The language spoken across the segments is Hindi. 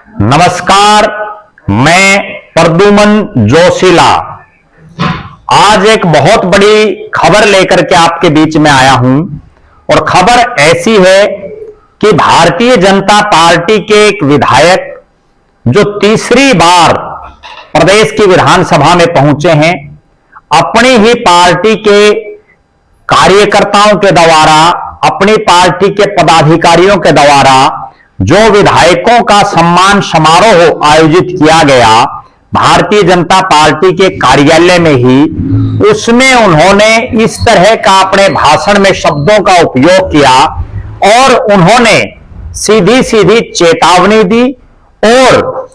नमस्कार, मैं प्रद्युमन जोशीला आज एक बहुत बड़ी खबर लेकर के आपके बीच में आया हूं और खबर ऐसी है कि भारतीय जनता पार्टी के एक विधायक जो तीसरी बार प्रदेश की विधानसभा में पहुंचे हैं, अपनी ही पार्टी के कार्यकर्ताओं के द्वारा, अपनी पार्टी के पदाधिकारियों के द्वारा जो विधायकों का सम्मान समारोह आयोजित किया गया भारतीय जनता पार्टी के कार्यालय में ही, उसमें उन्होंने इस तरह का अपने भाषण में शब्दों का उपयोग किया और उन्होंने सीधी सीधी चेतावनी दी और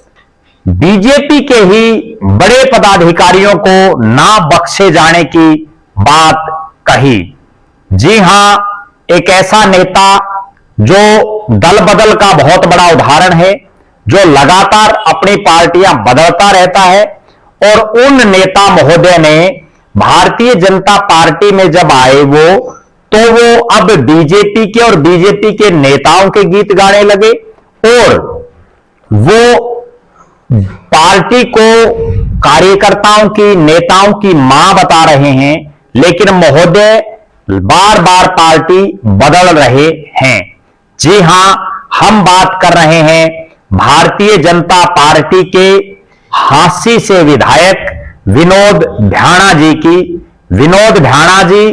बीजेपी के ही बड़े पदाधिकारियों को ना बख्शे जाने की बात कही। जी हां, एक ऐसा नेता जो दल बदल का बहुत बड़ा उदाहरण है, जो लगातार अपनी पार्टियां बदलता रहता है, और उन नेता महोदय ने भारतीय जनता पार्टी में जब आए तो वो अब बीजेपी के और बीजेपी के नेताओं के गीत गाने लगे और वो पार्टी को कार्यकर्ताओं की, नेताओं की मां बता रहे हैं, लेकिन महोदय बार बार पार्टी बदल रहे हैं। जी हां, हम बात कर रहे हैं भारतीय जनता पार्टी के हांसी से विधायक विनोद भ्याणा जी की। विनोद भ्याणा जी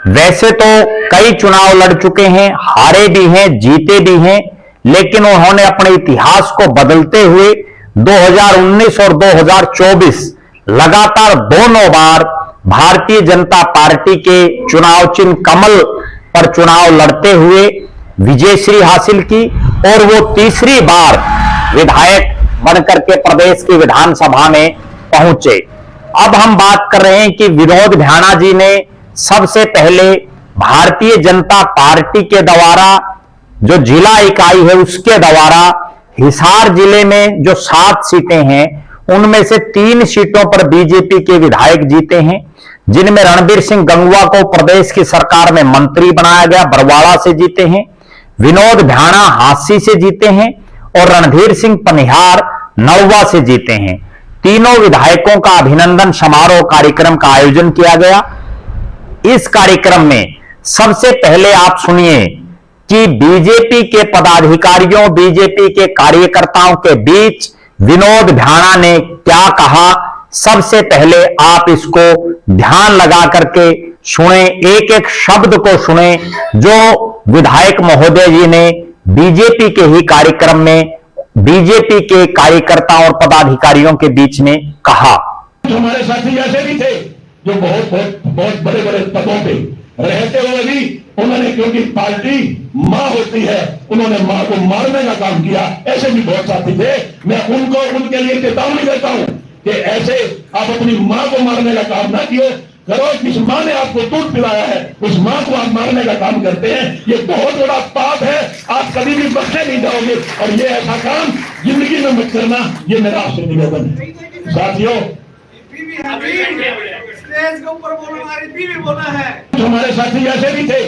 वैसे तो कई चुनाव लड़ चुके हैं, हारे भी हैं, जीते भी हैं, लेकिन उन्होंने अपने इतिहास को बदलते हुए 2019 और 2024 लगातार दोनों बार भारतीय जनता पार्टी के चुनाव चिन्ह कमल पर चुनाव लड़ते हुए विजयश्री हासिल की और वो तीसरी बार विधायक बनकर के प्रदेश की विधानसभा में पहुंचे। अब हम बात कर रहे हैं कि विनोद भ्याणा जी ने सबसे पहले भारतीय जनता पार्टी के द्वारा जो जिला इकाई है उसके द्वारा हिसार जिले में जो 7 सीटें हैं उनमें से 3 सीटों पर बीजेपी के विधायक जीते हैं, जिनमें रणबीर सिंह गंगवा को प्रदेश की सरकार में मंत्री बनाया गया, बरवाड़ा से जीते हैं, विनोद भ्याणा हांसी से जीते हैं और रणधीर सिंह पनिहार नौवा से जीते हैं। तीनों विधायकों का अभिनंदन समारोह कार्यक्रम का आयोजन किया गया। इस कार्यक्रम में सबसे पहले आप सुनिए कि बीजेपी के पदाधिकारियों, बीजेपी के कार्यकर्ताओं के बीच विनोद भ्याणा ने क्या कहा। सबसे पहले आप इसको ध्यान लगा करके सुने, एक एक शब्द को सुने जो विधायक महोदय जी ने बीजेपी के ही कार्यक्रम में बीजेपी के कार्यकर्ताओं और पदाधिकारियों के बीच में कहा। हमारे साथी ऐसे भी थे जो बहुत बड़े बड़े पदों पे रहते हुए भी उन्होंने, क्योंकि पार्टी मां होती है, उन्होंने मां को मारने का काम किया। ऐसे भी बहुत साथी थे। मैं उनको, उनके लिए चेतावनी देता हूं कि ऐसे आप अपनी मां को मारने का काम ना किए करो। जिस मां ने आपको दूध पिलाया है उस मां को आप मारने का काम करते हैं, ये बहुत बड़ा पाप है। आप कभी भी बख्शे नहीं जाओगे और ये ऐसा काम जिंदगी में मत करना, ये मेरा आपसे निवेदन है। साथियों, स्टेज के ऊपर बोलो, हमारी बीवी बोला है। हमारे साथी ऐसे भी थे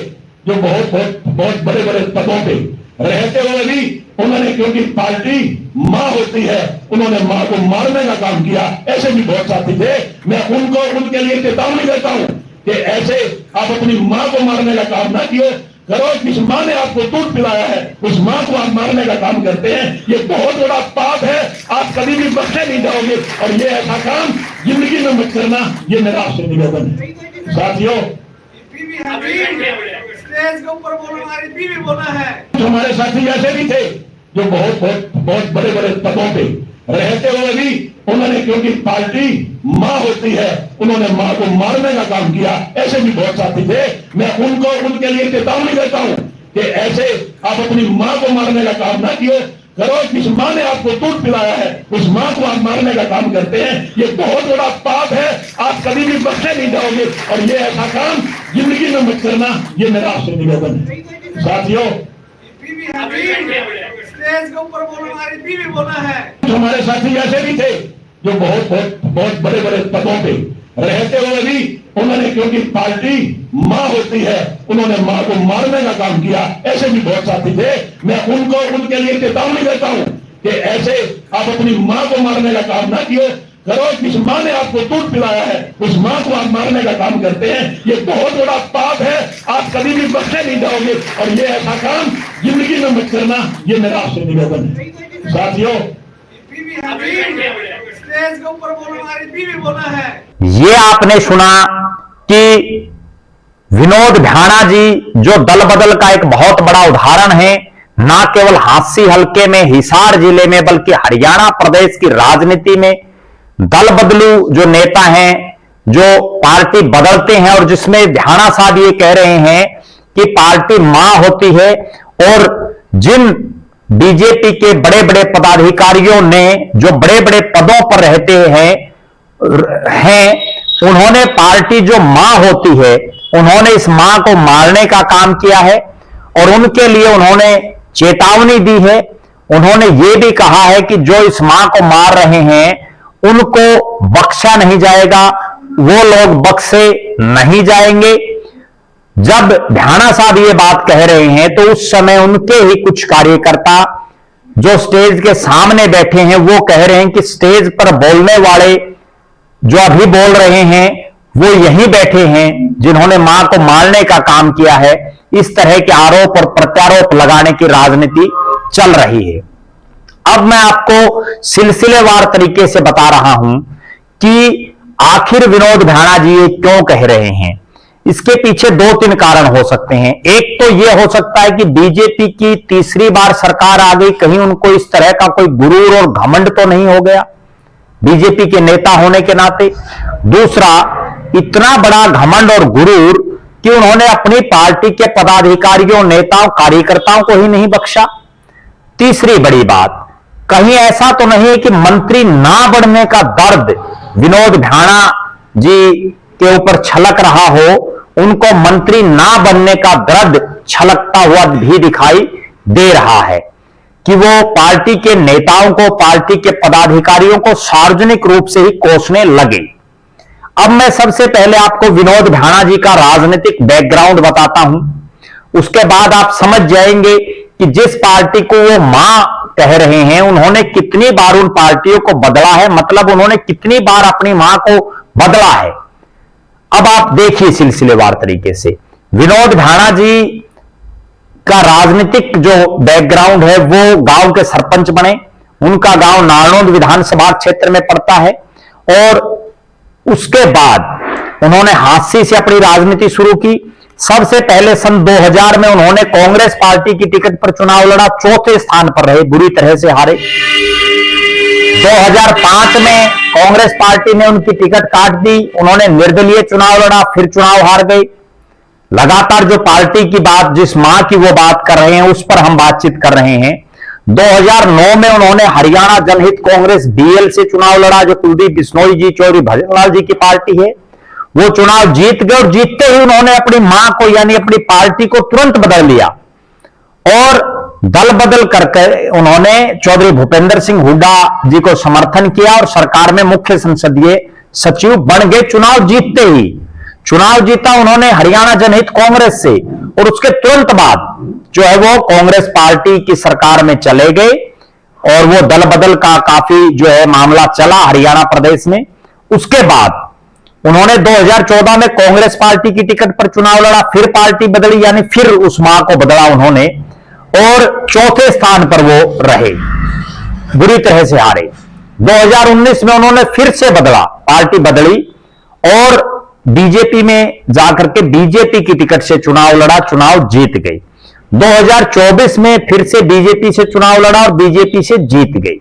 जो बहुत बड़े बड़े पदों पे रहते हुए भी उन्होंने, क्योंकि पार्टी मां होती है, उन्होंने मां को मारने का काम किया। ऐसे भी बहुत साथी थे। मैं उनको, उनके लिए चेतावनी देता हूं कि ऐसे आप अपनी मां को मारने का काम ना किए करो। जिस मां ने आपको दूध पिलाया है उस मां को आप मारने का काम करते हैं, ये बहुत बड़ा पाप है। आप कभी भी बख्शे नहीं जाओगे और ये ऐसा काम जिंदगी में मत करना, ये मेरा आपसे निवेदन है। साथियों, स्टेज के ऊपर बोलो, हमारी बीवी बोला है। हमारे साथी ऐसे भी थे जो बहुत बड़े बड़े पदों पे रहते हुए भी उन्होंने, क्योंकि पार्टी मां होती है, उन्होंने मां को मारने का काम किया। ऐसे भी बहुत साथी थे। मैं उनको, उनके लिए चेतावनी देता हूं कि ऐसे आप अपनी मां को मारने का काम ना किए करो। जिस मां ने आपको दूध पिलाया है उस मां को आप मारने का काम करते हैं, ये बहुत बड़ा पाप है। आप कभी भी बख्शे नहीं जाओगे और ये ऐसा काम जिंदगी में मत करना, ये मेरा आपसे निवेदन है। साथियों, स्टेज के ऊपर बोलो, हमारी बीवी बोला है। हमारे साथी ऐसे भी थे जो बहुत बड़े बड़े पदों पे रहते हुए भी उन्होंने, क्योंकि पार्टी मां होती है, उन्होंने मां को मारने का काम किया। ऐसे भी बहुत साथी थे। मैं उनको, उनके लिए चेतावनी देता हूं कि ऐसे आप अपनी मां को मारने का काम ना किए करो। जिस मां ने आपको दूध पिलाया है उस मां को आप मारने का काम करते हैं, ये बहुत बड़ा पाप है। आप कभी भी बख्शे नहीं जाओगे और ये ऐसा काम जिंदगी में मत करना, ये मेरा आपसे निवेदन है। साथियों, बीवी स्टेज के ऊपर बोलने वाली बीवी बोला है। ये आपने सुना कि विनोद भाना जी जो दल बदल का एक बहुत बड़ा उदाहरण है, ना केवल हांसी हलके में हिसार जिले में बल्कि हरियाणा प्रदेश की राजनीति में दल बदलू जो नेता हैं, जो पार्टी बदलते हैं, और जिसमें भाना साहब ये कह रहे हैं कि पार्टी मां होती है। और जिन बीजेपी के बड़े बड़े पदाधिकारियों ने जो बड़े बड़े पदों पर रहते हैं उन्होंने पार्टी जो मां होती है, उन्होंने इस मां को मारने का काम किया है और उनके लिए उन्होंने चेतावनी दी है। उन्होंने ये भी कहा है कि जो इस मां को मार रहे हैं उनको बख्शा नहीं जाएगा, वो लोग बख्शे नहीं जाएंगे। जब भाना साहब ये बात कह रहे हैं तो उस समय उनके ही कुछ कार्यकर्ता जो स्टेज के सामने बैठे हैं वो कह रहे हैं कि स्टेज पर बोलने वाले जो अभी बोल रहे हैं वो यहीं बैठे हैं जिन्होंने मां को मारने का काम किया है। इस तरह के आरोप और प्रत्यारोप लगाने की राजनीति चल रही है। अब मैं आपको सिलसिलेवार तरीके से बता रहा हूं कि आखिर विनोद भाना जी ये क्यों कह रहे हैं। इसके पीछे दो तीन कारण हो सकते हैं। एक तो यह हो सकता है कि बीजेपी की तीसरी बार सरकार आ गई, कहीं उनको इस तरह का कोई गुरूर और घमंड तो नहीं हो गया बीजेपी के नेता होने के नाते। दूसरा, इतना बड़ा घमंड और गुरूर कि उन्होंने अपनी पार्टी के पदाधिकारियों, नेताओं, कार्यकर्ताओं को ही नहीं बख्शा। तीसरी बड़ी बात, कहीं ऐसा तो नहीं है कि मंत्री ना बढ़ने का दर्द विनोद भाना जी के ऊपर छलक रहा हो, उनको मंत्री ना बनने का दर्द छलकता हुआ भी दिखाई दे रहा है कि वो पार्टी के नेताओं को, पार्टी के पदाधिकारियों को सार्वजनिक रूप से ही कोसने लगे। अब मैं सबसे पहले आपको विनोद भाना जी का राजनीतिक बैकग्राउंड बताता हूं, उसके बाद आप समझ जाएंगे कि जिस पार्टी को वो मां कह रहे हैं उन्होंने कितनी बार उन पार्टियों को बदला है, मतलब उन्होंने कितनी बार अपनी मां को बदला है। अब आप देखिए सिलसिलेवार तरीके से विनोद भाना जी का राजनीतिक जो बैकग्राउंड है, वो गांव के सरपंच बने। उनका गांव नारनौंद विधानसभा क्षेत्र में पड़ता है और उसके बाद उन्होंने हांसी से अपनी राजनीति शुरू की। सबसे पहले सन 2000 में उन्होंने कांग्रेस पार्टी की टिकट पर चुनाव लड़ा, चौथे स्थान पर रहे, बुरी तरह से हारे। 2005 में कांग्रेस पार्टी ने उनकी टिकट काट दी, उन्होंने निर्दलीय चुनाव लड़ा, फिर चुनाव हार गए। लगातार जो पार्टी की बात, जिस मां की वो बात कर रहे हैं, उस पर हम बातचीत कर रहे हैं। 2009 में उन्होंने हरियाणा जनहित कांग्रेस बीएल से चुनाव लड़ा, जो कुलदीप बिश्नोई जी, चौधरी भजनलाल जी की पार्टी है। वो चुनाव जीत गए और जीतते ही उन्होंने अपनी मां को यानी अपनी पार्टी को तुरंत बदल लिया और दल बदल करके उन्होंने चौधरी भूपेंद्र सिंह हुड्डा जी को समर्थन किया और सरकार में मुख्य संसदीय सचिव बन गए। चुनाव जीतते ही चुनाव जीता उन्होंने हरियाणा जनहित कांग्रेस से और उसके तुरंत बाद जो है वो कांग्रेस पार्टी की सरकार में चले गए और वो दल बदल का काफी जो है मामला चला हरियाणा प्रदेश में। उसके बाद उन्होंने 2014 में कांग्रेस पार्टी की टिकट पर चुनाव लड़ा, फिर पार्टी बदली यानी फिर उस मां को बदला उन्होंने और चौथे स्थान पर वो रहे, बुरी तरह से हारे। 2019 में उन्होंने फिर से बदला, पार्टी बदली और बीजेपी में जाकर के बीजेपी की टिकट से चुनाव लड़ा, चुनाव जीत गई। 2024 में फिर से बीजेपी से चुनाव लड़ा और बीजेपी से जीत गई।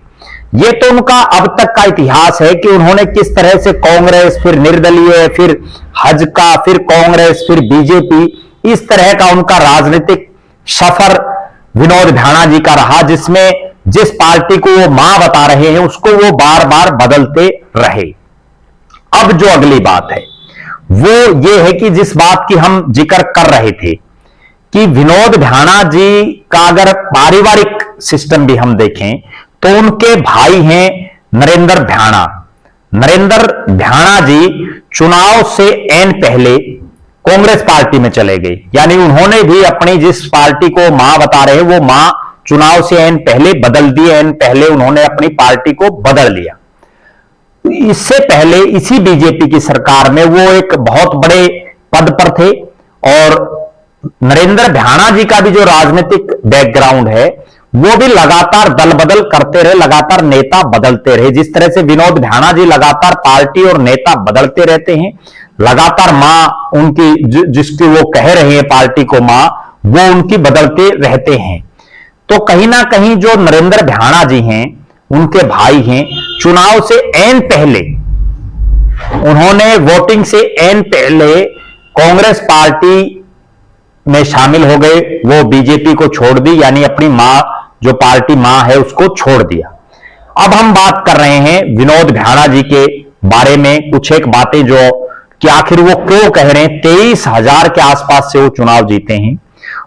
ये तो उनका अब तक का इतिहास है कि उन्होंने किस तरह से कांग्रेस, फिर निर्दलीय, फिर हजका, फिर कांग्रेस, फिर बीजेपी, इस तरह का उनका राजनीतिक सफर विनोद भाना जी का रहा, जिसमें जिस पार्टी को वो मां बता रहे हैं उसको वो बार बार बदलते रहे। अब जो अगली बात है वो ये है कि जिस बात की हम जिक्र कर रहे थे कि विनोद भाना जी का अगर पारिवारिक सिस्टम भी हम देखें तो उनके भाई हैं नरेंद्र भाना। नरेंद्र भाना जी चुनाव से एन पहले कांग्रेस पार्टी में चले गए, यानी उन्होंने भी अपनी जिस पार्टी को मां बता रहे वो मां चुनाव से एन पहले बदल दिए, एन पहले उन्होंने अपनी पार्टी को बदल लिया। इससे पहले इसी बीजेपी की सरकार में वो एक बहुत बड़े पद पर थे और नरेंद्र भ्याणा जी का भी जो राजनीतिक बैकग्राउंड है वो भी लगातार दल बदल करते रहे, लगातार नेता बदलते रहे। जिस तरह से विनोद भ्याणा जी लगातार पार्टी और नेता बदलते रहते हैं, लगातार मां उनकी जिसकी वो कह रहे हैं पार्टी को मां, वो उनकी बदलते रहते हैं। तो कहीं ना कहीं जो नरेंद्र भ्याणा जी हैं, उनके भाई हैं, चुनाव से एन पहले उन्होंने वोटिंग से एन पहले कांग्रेस पार्टी में शामिल हो गए, वो बीजेपी को छोड़ दी, यानी अपनी मां जो पार्टी मां है उसको छोड़ दिया। अब हम बात कर रहे हैं विनोद भ्याणा जी के बारे में, कुछ एक बातें जो कि आखिर वो क्यों कह रहे हैं। 23,000 के आसपास से वो चुनाव जीते हैं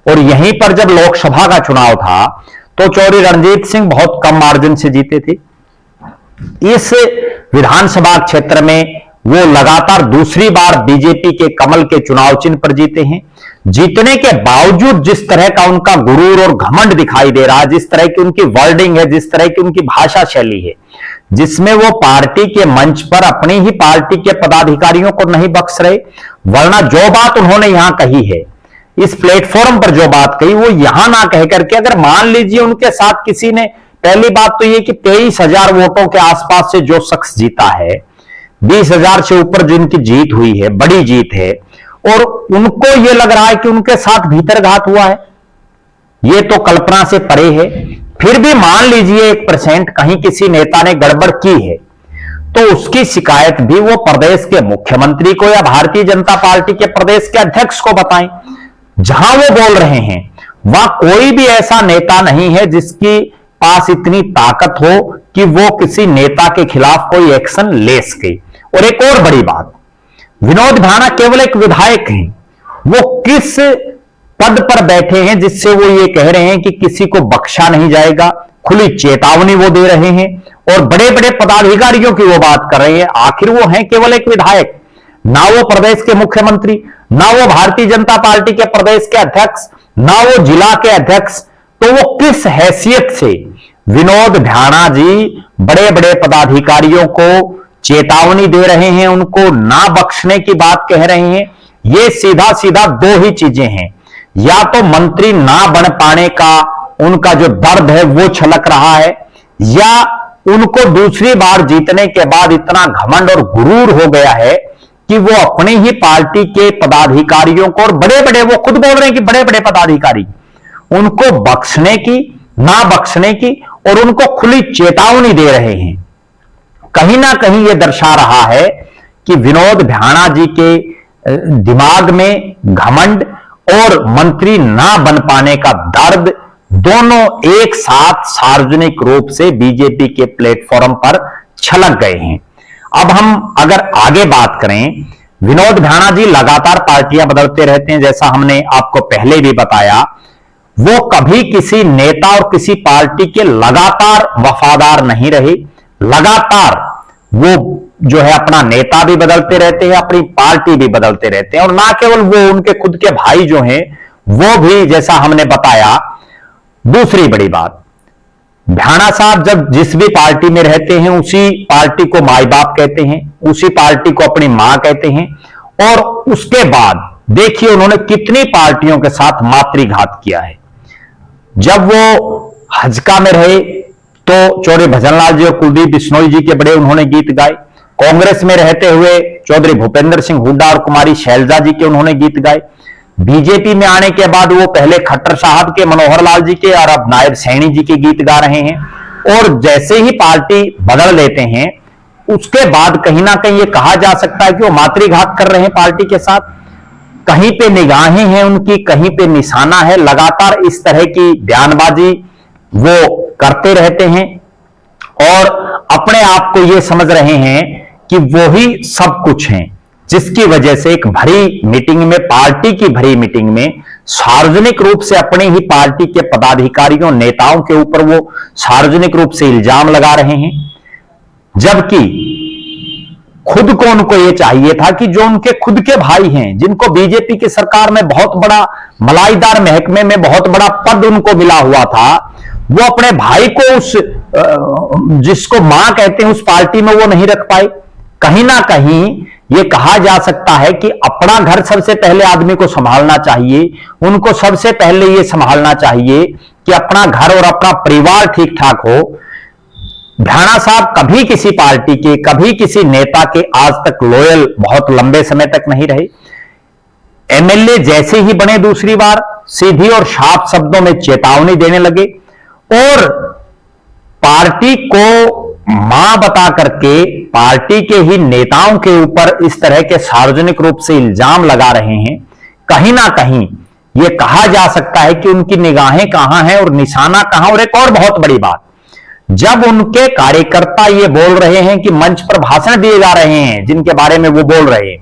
और यहीं पर जब लोकसभा का चुनाव था तो चौधरी रणजीत सिंह बहुत कम मार्जिन से जीते थे। इस विधानसभा क्षेत्र में वो लगातार दूसरी बार बीजेपी के कमल के चुनाव चिन्ह पर जीते हैं। जीतने के बावजूद जिस तरह का उनका गुरूर और घमंड दिखाई दे रहा है, जिस तरह की उनकी वर्डिंग है, जिस तरह की उनकी भाषा शैली है, जिसमें वो पार्टी के मंच पर अपनी ही पार्टी के पदाधिकारियों को नहीं बख्श रहे, वरना जो बात उन्होंने यहां कही है, इस प्लेटफॉर्म पर जो बात कही, वो यहां ना कह करके अगर मान लीजिए उनके साथ किसी ने, पहली बात तो ये कि 23,000 वोटों के आसपास से जो शख्स जीता है, 20,000 से ऊपर जिनकी जीत हुई है, बड़ी जीत है, और उनको यह लग रहा है कि उनके साथ भीतरघात हुआ है, यह तो कल्पना से परे है। फिर भी मान लीजिए 1% कहीं किसी नेता ने गड़बड़ की है तो उसकी शिकायत भी वो प्रदेश के मुख्यमंत्री को या भारतीय जनता पार्टी के प्रदेश के अध्यक्ष को बताएं। जहां वो बोल रहे हैं वहां कोई भी ऐसा नेता नहीं है जिसकी पास इतनी ताकत हो कि वो किसी नेता के खिलाफ कोई एक्शन ले सके। और एक और बड़ी बात, विनोद भ्याणा केवल एक विधायक हैं, वो किस पद पर बैठे हैं जिससे वो ये कह रहे हैं कि किसी को बख्शा नहीं जाएगा, खुली चेतावनी वो दे रहे हैं और बड़े बड़े पदाधिकारियों की वो बात कर रहे हैं। आखिर वो हैं केवल एक विधायक, ना वो प्रदेश के मुख्यमंत्री, ना वो भारतीय जनता पार्टी के प्रदेश के अध्यक्ष, ना वो जिला के अध्यक्ष। तो वो किस हैसियत से विनोद भ्याणा जी बड़े बड़े पदाधिकारियों को चेतावनी दे रहे हैं, उनको ना बख्शने की बात कह रहे हैं? ये सीधा सीधा दो ही चीजें हैं, या तो मंत्री ना बन पाने का उनका जो दर्द है वो छलक रहा है, या उनको दूसरी बार जीतने के बाद इतना घमंड और गुरूर हो गया है कि वो अपनी ही पार्टी के पदाधिकारियों को, और बड़े बड़े, वो खुद बोल रहे हैं कि बड़े बड़े पदाधिकारी, उनको बख्शने की, ना बख्शने की, और उनको खुली चेतावनी दे रहे हैं। कहीं ना कहीं यह दर्शा रहा है कि विनोद भ्याणा जी के दिमाग में घमंड और मंत्री ना बन पाने का दर्द दोनों एक साथ सार्वजनिक रूप से बीजेपी के प्लेटफॉर्म पर छलक गए हैं। अब हम अगर आगे बात करें, विनोद भ्याणा जी लगातार पार्टियां बदलते रहते हैं, जैसा हमने आपको पहले भी बताया। वो कभी किसी नेता और किसी पार्टी के लगातार वफादार नहीं रहे। लगातार वो जो है अपना नेता भी बदलते रहते हैं, अपनी पार्टी भी बदलते रहते हैं, और ना केवल वो, उनके खुद के भाई जो हैं वो भी, जैसा हमने बताया। दूसरी बड़ी बात, भ्याणा साहब जब जिस भी पार्टी में रहते हैं उसी पार्टी को माई बाप कहते हैं, उसी पार्टी को अपनी मां कहते हैं, और उसके बाद देखिए उन्होंने कितनी पार्टियों के साथ मातृघात किया है। जब वो हजका में रहे तो चौधरी भजनलाल जी और कुलदीप बिश्नोई जी के बड़े उन्होंने गीत गाए। कांग्रेस में रहते हुए चौधरी भूपेंद्र सिंह हुड्डा और कुमारी शैलजा जी के उन्होंने गीत गाए। बीजेपी में आने के बाद वो पहले खट्टर साहब के, मनोहर लाल जी के, और अब नायब सैनी जी के गीत गा रहे हैं। और जैसे ही पार्टी बदल लेते हैं उसके बाद कहीं ना कहीं ये कहा जा सकता है कि वो मातृघात कर रहे हैं पार्टी के साथ। कहीं पे निगाहें हैं उनकी, कहीं पे निशाना है। लगातार इस तरह की बयानबाजी वो करते रहते हैं और अपने आप को ये समझ रहे हैं कि वो ही सब कुछ हैं, जिसकी वजह से एक भरी मीटिंग में, पार्टी की भरी मीटिंग में सार्वजनिक रूप से अपने ही पार्टी के पदाधिकारियों, नेताओं के ऊपर वो सार्वजनिक रूप से इल्जाम लगा रहे हैं। जबकि खुद को उनको ये चाहिए था कि जो उनके खुद के भाई हैं, जिनको बीजेपी की सरकार में बहुत बड़ा मलाईदार महकमे में बहुत बड़ा पद उनको मिला हुआ था, वो अपने भाई को उस जिसको मां कहते हैं उस पार्टी में वो नहीं रख पाए। कहीं ना कहीं ये कहा जा सकता है कि अपना घर सबसे पहले आदमी को संभालना चाहिए, उनको सबसे पहले ये संभालना चाहिए कि अपना घर और अपना परिवार ठीक ठाक हो। भ्याणा साहब कभी किसी पार्टी के, कभी किसी नेता के आज तक लॉयल बहुत लंबे समय तक नहीं रहे। एमएलए जैसे ही बने दूसरी बार सीधी और साफ शब्दों में चेतावनी देने लगे और पार्टी को मां बता करके पार्टी के ही नेताओं के ऊपर इस तरह के सार्वजनिक रूप से इल्जाम लगा रहे हैं। कहीं ना कहीं यह कहा जा सकता है कि उनकी निगाहें कहां हैं और निशाना कहां। और एक और बहुत बड़ी बात, जब उनके कार्यकर्ता ये बोल रहे हैं कि मंच पर भाषण दिए जा रहे हैं जिनके बारे में वो बोल रहे हैं,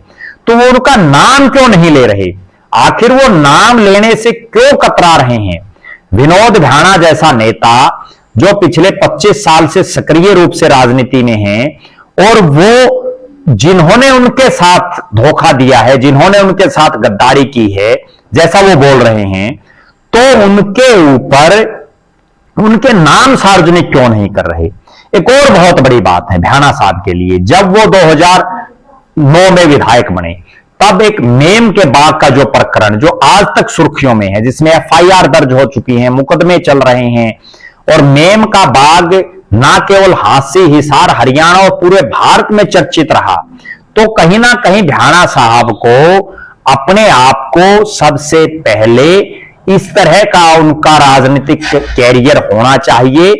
तो वो उनका नाम क्यों नहीं ले रहे? आखिर वो नाम लेने से क्यों कतरा रहे हैं? विनोद भ्याणा जैसा नेता जो पिछले 25 साल से सक्रिय रूप से राजनीति में हैं और वो जिन्होंने उनके साथ धोखा दिया है, जिन्होंने उनके साथ गद्दारी की है, जैसा वो बोल रहे हैं, तो उनके ऊपर उनके नाम सार्वजनिक क्यों नहीं कर रहे? एक और बहुत बड़ी बात है भ्याणा साहब के लिए, जब वो 2009 में विधायक बने तब एक मेम के बाग का जो प्रकरण जो आज तक सुर्खियों में है, जिसमें एफआईआर दर्ज हो चुकी है, मुकदमे चल रहे हैं, और मेम का बाग ना केवल हांसी, हिसार, हरियाणा और पूरे भारत में चर्चित रहा, तो कहीं ना कहीं भ्याणा साहब को अपने आप को सबसे पहले इस तरह का उनका राजनीतिक कैरियर होना चाहिए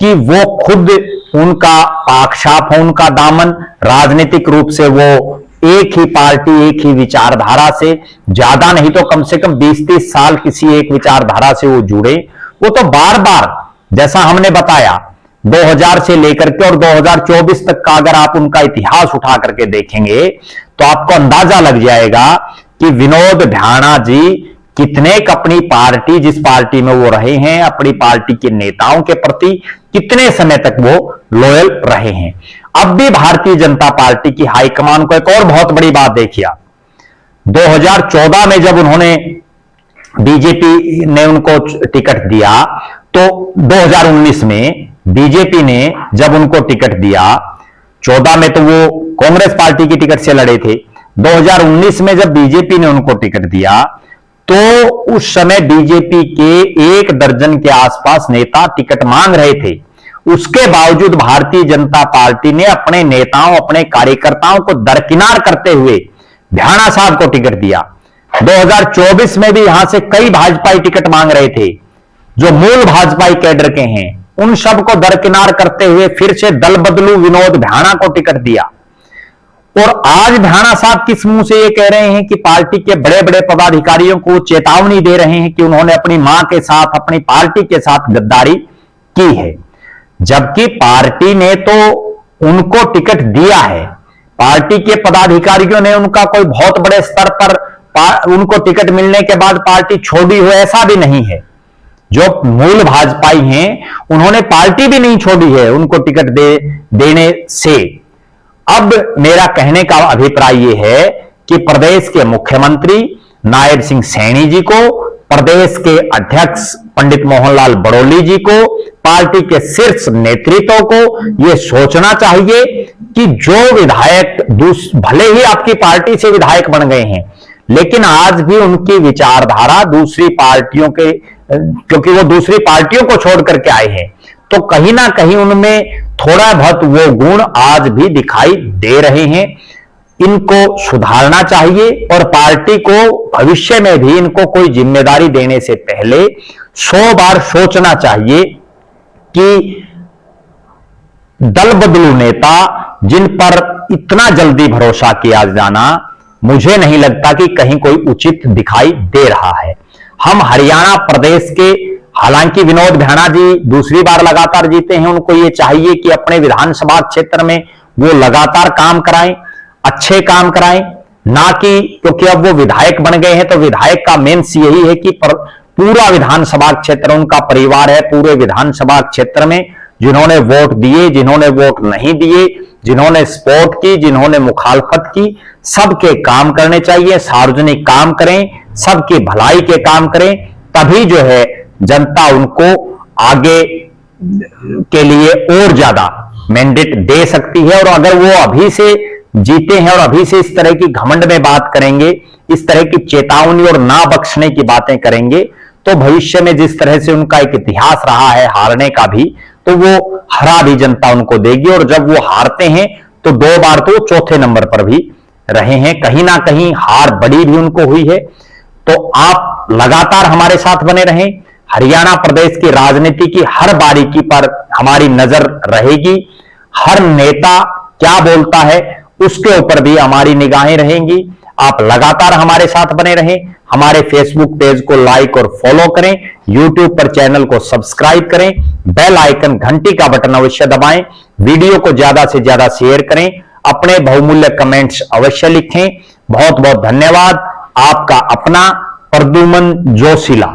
कि वो खुद उनका पाकछाप हो, उनका दामन, राजनीतिक रूप से वो एक ही पार्टी, एक ही विचारधारा से, ज्यादा नहीं तो कम से कम 20-30 साल किसी एक विचारधारा से वो जुड़े। वो तो बार बार, जैसा हमने बताया, 2000 से लेकर के और 2024 तक का अगर आप उनका इतिहास उठा करके देखेंगे तो आपको अंदाजा लग जाएगा कि विनोद भ्याणा जी कितने अपनी पार्टी, जिस पार्टी में वो रहे हैं, अपनी पार्टी के नेताओं के प्रति कितने समय तक वो लॉयल रहे हैं। अब भी भारतीय जनता पार्टी की हाईकमान को एक और बहुत बड़ी बात देखिए, 2014 में जब उन्होंने बीजेपी ने उनको टिकट दिया, तो 2019 में बीजेपी ने जब उनको टिकट दिया, 14 में तो वो कांग्रेस पार्टी की टिकट से लड़े थे, 2019 में जब बीजेपी ने उनको टिकट दिया तो उस समय बीजेपी के 1 दर्जन के आसपास नेता टिकट मांग रहे थे। उसके बावजूद भारतीय जनता पार्टी ने अपने नेताओं, अपने कार्यकर्ताओं को दरकिनार करते हुए भ्याणा साहब को टिकट दिया। 2024 में भी यहां से कई भाजपाई टिकट मांग रहे थे जो मूल भाजपाई कैडर के हैं, उन सबको दरकिनार करते हुए फिर से दल बदलू विनोद भ्याणा को टिकट दिया। और आज भ्याणा साहब किस मुंह से ये कह रहे हैं कि पार्टी के बड़े बड़े पदाधिकारियों को चेतावनी दे रहे हैं कि उन्होंने अपनी मां के साथ, अपनी पार्टी के साथ गद्दारी की है, जबकि पार्टी ने तो उनको टिकट दिया है। पार्टी के पदाधिकारियों ने उनका कोई बहुत बड़े स्तर पर उनको टिकट मिलने के बाद पार्टी छोड़ी हो, ऐसा भी नहीं है। जो मूल भाजपाई हैं उन्होंने पार्टी भी नहीं छोड़ी है उनको टिकट देने से। अब मेरा कहने का अभिप्राय यह है कि प्रदेश के मुख्यमंत्री नायब सिंह सैनी जी को, प्रदेश के अध्यक्ष पंडित मोहनलाल बड़ौली जी को, पार्टी के शीर्ष नेतृत्व को यह सोचना चाहिए कि जो विधायक भले ही आपकी पार्टी से विधायक बन गए हैं, लेकिन आज भी उनकी विचारधारा दूसरी पार्टियों के, क्योंकि वो दूसरी पार्टियों को छोड़ करके आए हैं, तो कहीं ना कहीं उनमें थोड़ा बहुत वो गुण आज भी दिखाई दे रहे हैं। इनको सुधारना चाहिए और पार्टी को भविष्य में भी इनको कोई जिम्मेदारी देने से पहले 100 बार सोचना चाहिए कि दल बदलू नेता जिन पर इतना जल्दी भरोसा किया जाना, मुझे नहीं लगता कि कहीं कोई उचित दिखाई दे रहा है। हम हरियाणा प्रदेश के, हालांकि विनोद भ्याणा जी दूसरी बार लगातार जीते हैं, उनको ये चाहिए कि अपने विधानसभा क्षेत्र में वो लगातार काम कराएं, अच्छे काम कराएं, ना कि क्योंकि अब वो विधायक बन गए हैं तो विधायक का मेंस यही है कि पूरा विधानसभा क्षेत्र उनका परिवार है। पूरे विधानसभा क्षेत्र में जिन्होंने वोट दिए, जिन्होंने वोट नहीं दिए, जिन्होंने सपोर्ट की, जिन्होंने मुखालफत की, सबके काम करने चाहिए। सार्वजनिक काम करें, सबकी भलाई के काम करें, तभी जो है जनता उनको आगे के लिए और ज्यादा मैंडेट दे सकती है। और अगर वो अभी से जीते हैं और अभी से इस तरह की घमंड में बात करेंगे, इस तरह की चेतावनी और ना बख्शने की बातें करेंगे, तो भविष्य में जिस तरह से उनका एक इतिहास रहा है हारने का भी, तो वो हरा भी जनता उनको देगी। और जब वो हारते हैं तो 2 बार तो चौथे नंबर पर भी रहे हैं, कहीं ना कहीं हार बड़ी भी उनको हुई है। तो आप लगातार हमारे साथ बने रहें। हरियाणा प्रदेश की राजनीति की हर बारीकी पर हमारी नजर रहेगी। हर नेता क्या बोलता है उसके ऊपर भी हमारी निगाहें रहेंगी। आप लगातार हमारे साथ बने रहें। हमारे फेसबुक पेज को लाइक और फॉलो करें, यूट्यूब पर चैनल को सब्सक्राइब करें, बेल आइकन घंटी का बटन अवश्य दबाएं, वीडियो को ज्यादा से ज्यादा शेयर करें, अपने बहुमूल्य कमेंट्स अवश्य लिखें। बहुत बहुत धन्यवाद। आपका अपना प्रद्युमन जोशीला।